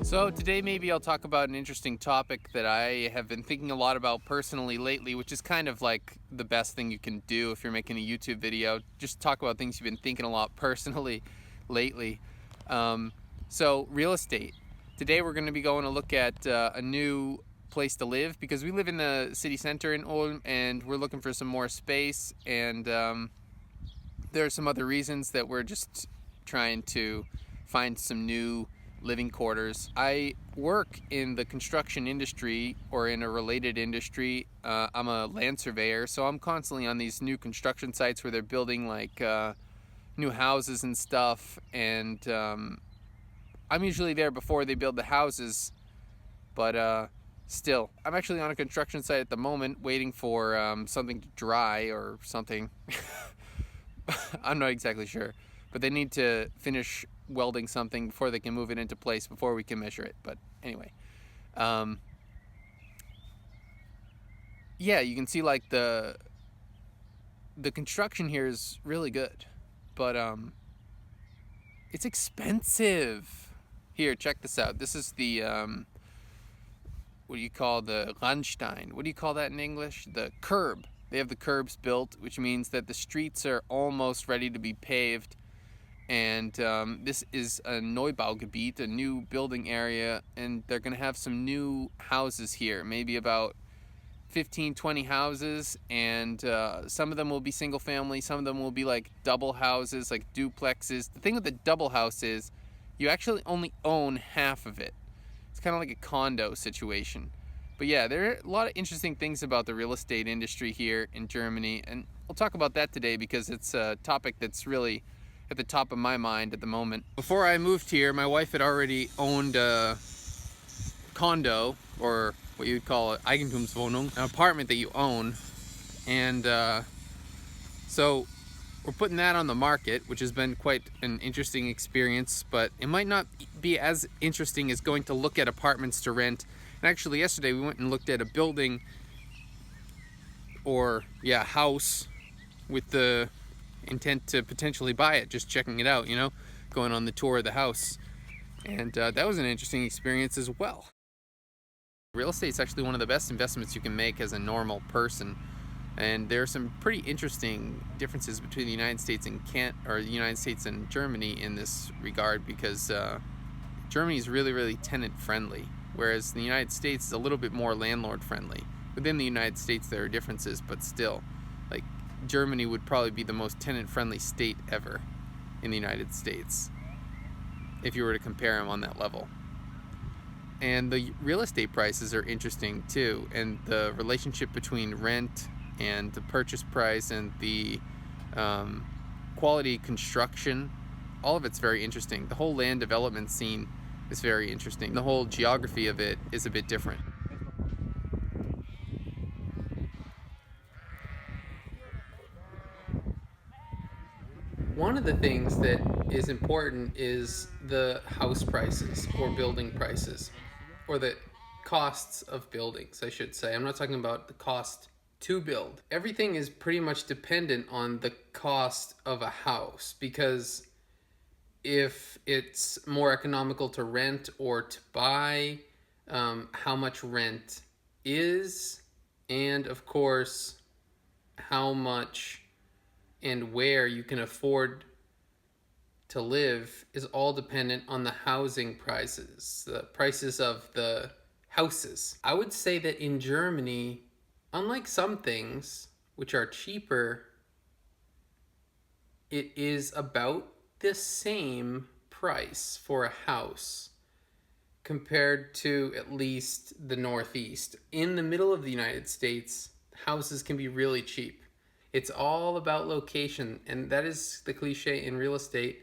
So today maybe I'll talk about an interesting topic that I have been thinking a lot about personally lately, which is kind of like the best thing you can do if you're making a YouTube video. Just talk about things you've been thinking a lot personally lately. Um, so real estate. Today we're going to be going to look at a new place to live because we live in the city center in Ulm and we're looking for some more space, and there are some other reasons that we're just trying to find some new living quarters. I work in the construction industry or in a related industry. I'm a land surveyor, so I'm constantly on these new construction sites where they're building like new houses and stuff, and I'm usually there before they build the houses, but still, I'm actually on a construction site at the moment waiting for something to dry or something. I'm not exactly sure, but they need to finish welding something before they can move it into place before we can measure it. But anyway, um, yeah, you can see like the construction here is really good, but it's expensive. Here, check this out. This is the what do you call the Randstein? What do you call that in English? The curb. They have the curbs built, which means that the streets are almost ready to be paved. And this is a Neubaugebiet, a new building area, and they're going to have some new houses here, maybe about 15, 20 houses, and some of them will be single family, some of them will be like double houses, like duplexes. The thing with the double house is you actually only own half of it. It's kind of like a condo situation. But yeah, there are a lot of interesting things about the real estate industry here in Germany, and we'll talk about that today because it's a topic that's really at the top of my mind at the moment. Before I moved here, my wife had already owned a condo, or what you would call an Eigentumswohnung, an apartment that you own, and so we're putting that on the market, which has been quite an interesting experience, but it might not be as interesting as going to look at apartments to rent. And actually yesterday we went and looked at a building, or yeah, house, with the intent to potentially buy it, just checking it out, going on the tour of the house. And that was an interesting experience as well. Real estate is actually one of the best investments you can make as a normal person. And there are some pretty interesting differences between the United States and the United States and Germany in this regard, because Germany is really, really tenant friendly, whereas the United States is a little bit more landlord friendly. Within the United States there are differences, but still, like, Germany would probably be the most tenant-friendly state ever in the United States if you were to compare them on that level. And the real estate prices are interesting too, and the relationship between rent and the purchase price and the quality construction, all of it's very interesting. The whole land development scene is very interesting. The whole geography of it is a bit different. One of the things that is important is the house prices or building prices, or the costs of buildings, I should say. I'm not talking about the cost to build. Everything is pretty much dependent on the cost of a house, because if it's more economical to rent or to buy, how much rent is, and of course, how much and where you can afford to live is all dependent on the housing prices, the prices of the houses. I would say that in Germany, unlike some things which are cheaper, it is about the same price for a house compared to at least the Northeast. In the middle of the United States, houses can be really cheap. It's all about location, and that is the cliche in real estate,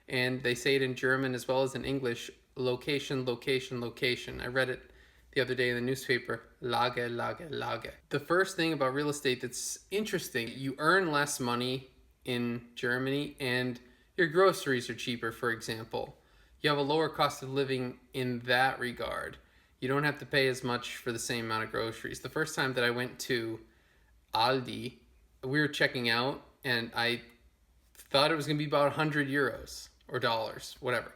and they say it in German as well as in English: location, location, location. I read it the other day in the newspaper: Lage, Lage, Lage. The first thing about real estate that's interesting, you earn less money in Germany, and your groceries are cheaper, for example. You have a lower cost of living in that regard. You don't have to pay as much for the same amount of groceries. The first time that I went to Aldi, we were checking out, and I thought it was going to be about 100 euros or dollars, whatever.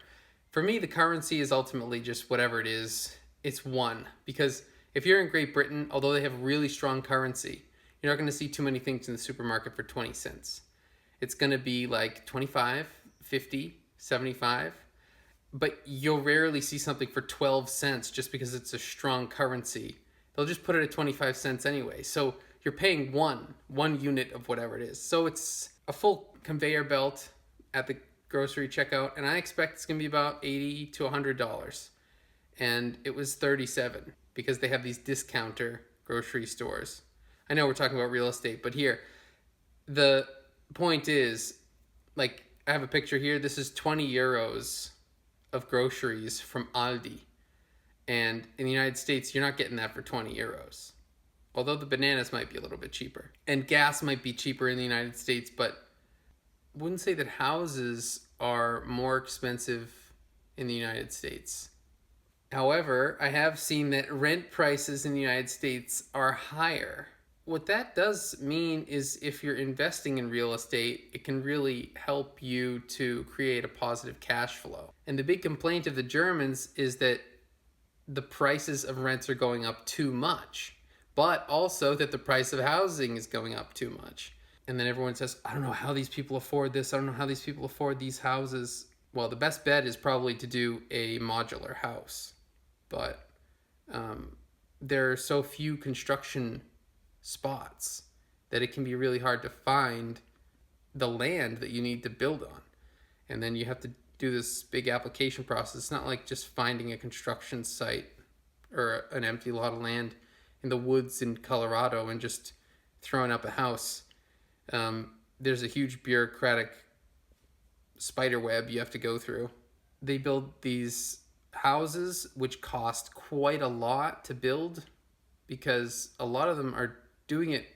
For me, the currency is ultimately just whatever it is. It's one. Because if you're in Great Britain, although they have really strong currency, you're not going to see too many things in the supermarket for 20 cents. It's going to be like 25, 50, 75. But you'll rarely see something for 12 cents just because it's a strong currency. They'll just put it at 25 cents anyway. So you're paying one unit of whatever it is. So it's a full conveyor belt at the grocery checkout, and I expect it's going to be about $80 to $100. And it was 37 because they have these discounter grocery stores. I know we're talking about real estate, but here, the point is, like, I have a picture here. This is 20 euros of groceries from Aldi. And in the United States, you're not getting that for 20 euros. Although the bananas might be a little bit cheaper. And gas might be cheaper in the United States, but I wouldn't say that houses are more expensive in the United States. However, I have seen that rent prices in the United States are higher. What that does mean is if you're investing in real estate, it can really help you to create a positive cash flow. And the big complaint of the Germans is that the prices of rents are going up too much, but also that the price of housing is going up too much. And then everyone says, I don't know how these people afford this. I don't know how these people afford these houses. Well, the best bet is probably to do a modular house. But there are so few construction spots that it can be really hard to find the land that you need to build on. And then you have to do this big application process. It's not like just finding a construction site or an empty lot of land in the woods in Colorado and just throwing up a house. There's a huge bureaucratic spider web you have to go through. They build these houses which cost quite a lot to build because a lot of them are doing it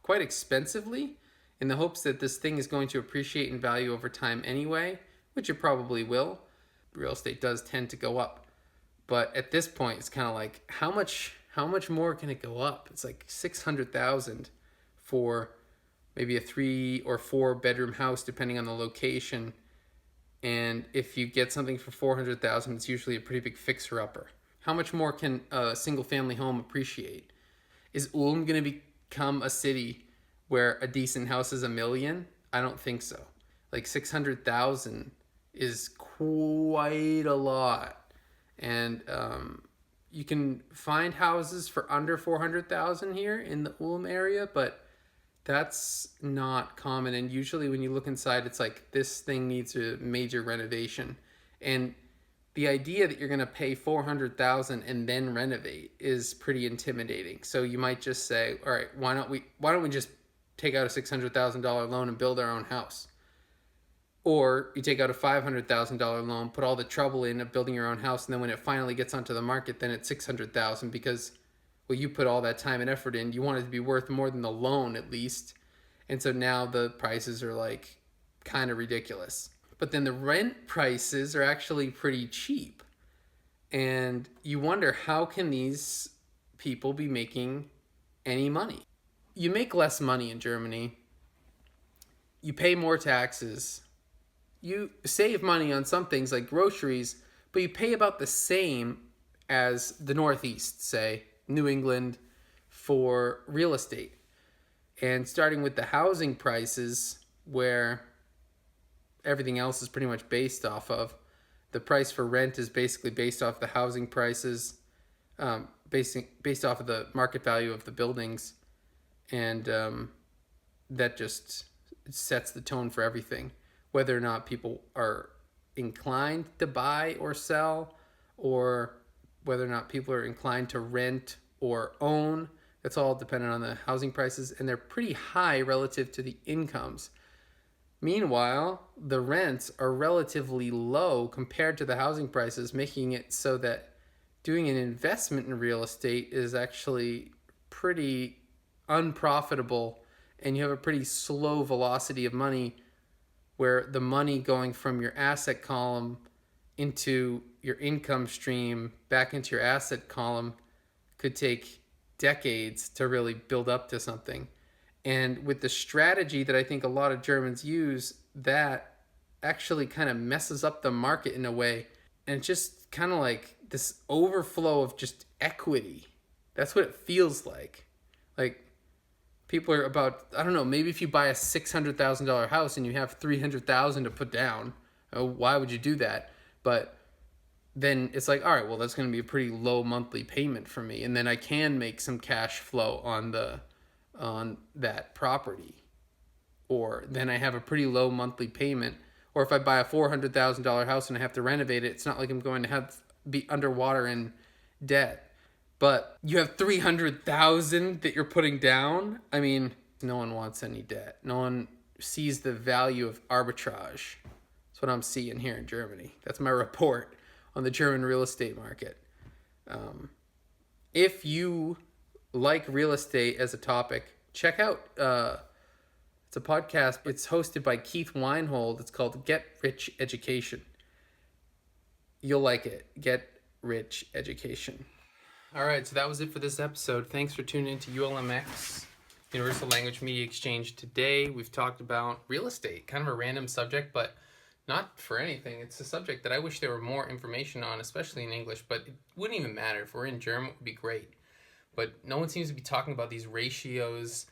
quite expensively in the hopes that this thing is going to appreciate in value over time anyway, which it probably will. Real estate does tend to go up. But at this point, it's kind of like, how much more can it go up? It's like $600,000 for maybe a 3 or 4 bedroom house, depending on the location. And if you get something for $400,000, it's usually a pretty big fixer-upper. How much more can a single-family home appreciate? Is Ulm going to become a city where a decent house is $1 million? I don't think so. Like 600,000 is quite a lot. And you can find houses for under 400,000 here in the Ulm area, but that's not common. And usually when you look inside, it's like, this thing needs a major renovation. And the idea that you're going to pay 400,000 and then renovate is pretty intimidating. So you might just say, all right, why don't we just take out a $600,000 loan and build our own house? Or you take out a $500,000 loan, put all the trouble in of building your own house, and then when it finally gets onto the market, then it's $600,000 because, well, you put all that time and effort in. You want it to be worth more than the loan at least. And so now the prices are like kind of ridiculous. But then the rent prices are actually pretty cheap. And you wonder, how can these people be making any money? You make less money in Germany. You pay more taxes. You save money on some things like groceries, but you pay about the same as the Northeast, say, New England, for real estate. And starting with the housing prices, where everything else is pretty much based off of, the price for rent is basically based off the housing prices, based off of the market value of the buildings. And that just sets the tone for everything. Whether or not people are inclined to buy or sell, or whether or not people are inclined to rent or own, that's all dependent on the housing prices, and they're pretty high relative to the incomes. Meanwhile, the rents are relatively low compared to the housing prices, making it so that doing an investment in real estate is actually pretty unprofitable, and you have a pretty slow velocity of money, where the money going from your asset column into your income stream back into your asset column could take decades to really build up to something. And with the strategy that I think a lot of Germans use, that actually kind of messes up the market in a way. And it's just kind of like this overflow of just equity. That's what it feels like. Like, people are about, I don't know, maybe if you buy a $600,000 house and you have $300,000 to put down, why would you do that? But then it's like, all right, well, that's going to be a pretty low monthly payment for me, and then I can make some cash flow on that property. Or then I have a pretty low monthly payment. Or if I buy a $400,000 house and I have to renovate it, it's not like I'm going to be underwater in debt. But you have $300,000 that you're putting down. I mean, no one wants any debt. No one sees the value of arbitrage. That's what I'm seeing here in Germany. That's my report on the German real estate market. If you like real estate as a topic, check out, it's a podcast. It's hosted by Keith Weinhold. It's called Get Rich Education. You'll like it. Get Rich Education. All right, so that was it for this episode. Thanks for tuning in to ULMX, Universal Language Media Exchange. Today, we've talked about real estate, kind of a random subject, but not for anything. It's a subject that I wish there were more information on, especially in English, but it wouldn't even matter. If we're in German, it would be great. But no one seems to be talking about these ratios,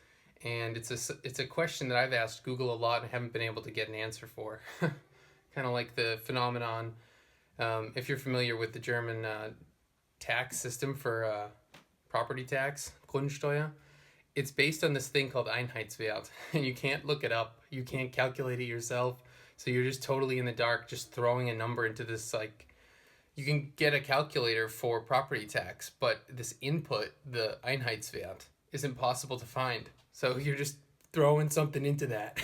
and it's a question that I've asked Google a lot and haven't been able to get an answer for. Kind of like the phenomenon, if you're familiar with the German tax system for property tax, Grundsteuer, it's based on this thing called Einheitswert, and you can't look it up, you can't calculate it yourself, so you're just totally in the dark, just throwing a number into this, like, you can get a calculator for property tax, but this input, the Einheitswert, is impossible to find, so you're just throwing something into that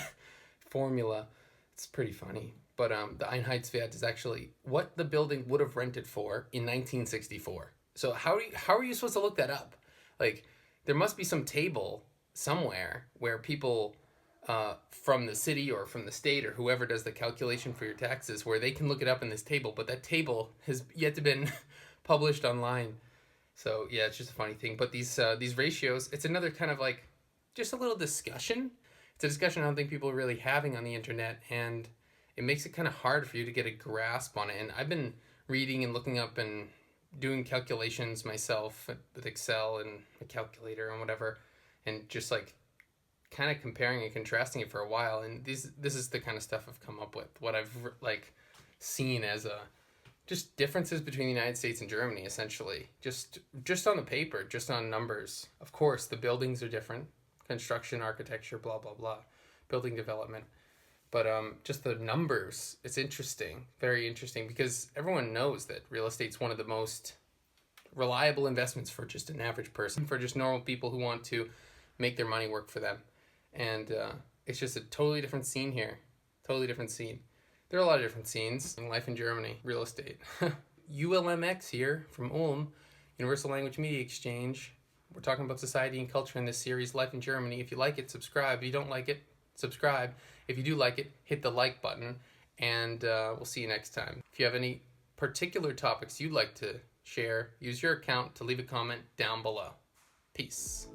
formula. It's pretty funny. But the Einheitswert is actually what the building would have rented for in 1964. So how are you supposed to look that up? Like, there must be some table somewhere where people from the city or from the state or whoever does the calculation for your taxes, where they can look it up in this table, but that table has yet to been published online. So yeah, it's just a funny thing. But these ratios, it's another kind of like just a little discussion. It's a discussion I don't think people are really having on the internet, and it makes it kind of hard for you to get a grasp on it. And I've been reading and looking up and doing calculations myself with Excel and a calculator and whatever, and just like kind of comparing and contrasting it for a while. And this is the kind of stuff I've come up with, what I've like seen as just differences between the United States and Germany, essentially. Just on the paper, just on numbers. Of course, the buildings are different. Construction, architecture, blah, blah, blah. Building development. But just the numbers, it's interesting, very interesting, because everyone knows that real estate's one of the most reliable investments for just an average person, for just normal people who want to make their money work for them. And it's just a totally different scene here, totally different scene. There are a lot of different scenes in life in Germany, real estate. ULMX here from Ulm, Universal Language Media Exchange. We're talking about society and culture in this series, Life in Germany. If you like it, subscribe. If you don't like it, subscribe. If you do like it, hit the like button, and we'll see you next time. If you have any particular topics you'd like to share, use your account to leave a comment down below. Peace.